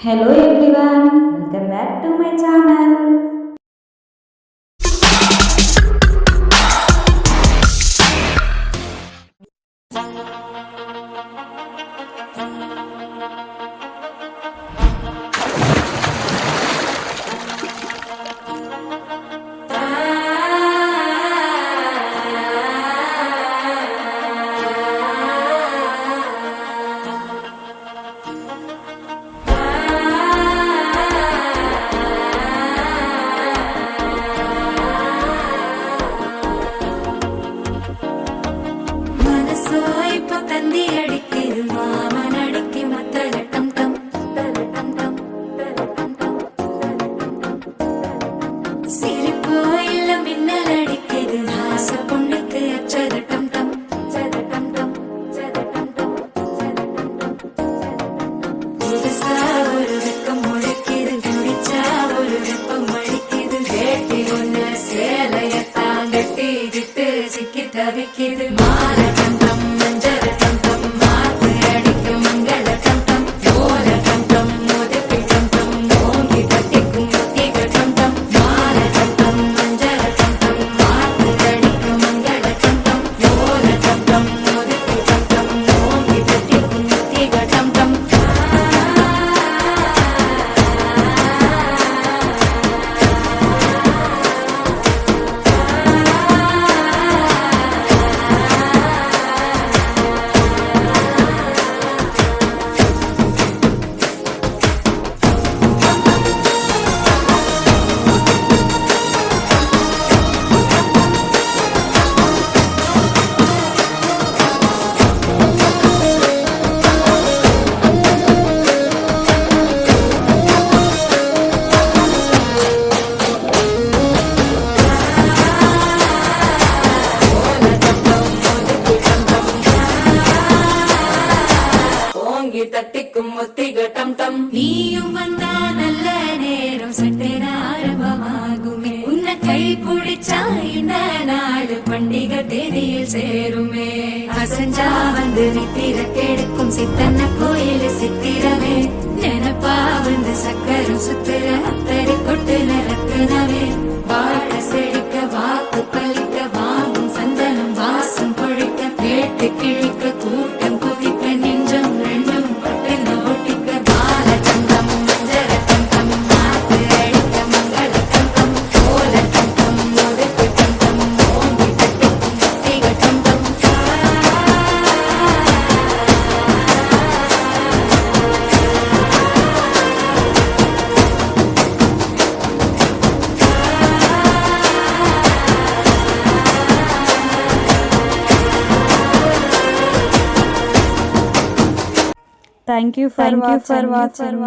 Hello everyone, welcome back to my channel. தவிக்கிது மாற தந்தம் மஞ்சள் தந்தம் மாத்து அடிக்கும் மங்கள தந்தம் ஓர தந்தம் முதுகு தந்தம் ஓங்கி தட்டிக்கும் முத்திக தந்தம் மாற தந்தம் மஞ்சள் தந்தம் மாத்து அடிக்கும் மங்கள தந்தம் ஓர தந்தம் முதுகு தந்தம் ஓங்கி தட்டிக்கும் முத்திக தந்தம் தட்டிக்கும் முத்திக டம் டம் நீயும் வந்தா நல்ல நேரம் சட்டென ஆரம்பமாகுமே உன்னை கை பிடிச்சா இந்த நாடு பண்டிகை தேதியில் சேருமே அசஞ்சா வந்து நித்திர கெடுக்கும் சித்தன்ன கோயில் சித்திரமே நினைப்பா வந்து சக்கரம் சுத்துற அத்தரி கொட்டு நிறக்குனவே வாழ செழிக்க வாக்கு பலிக்க வாங்கும் சந்தனம் வாசம் பொழிக்க கேட்டு கிழிக்க கூட்டம் குதிக்க நெஞ்சம் ரெண்டும் Thank you for watching.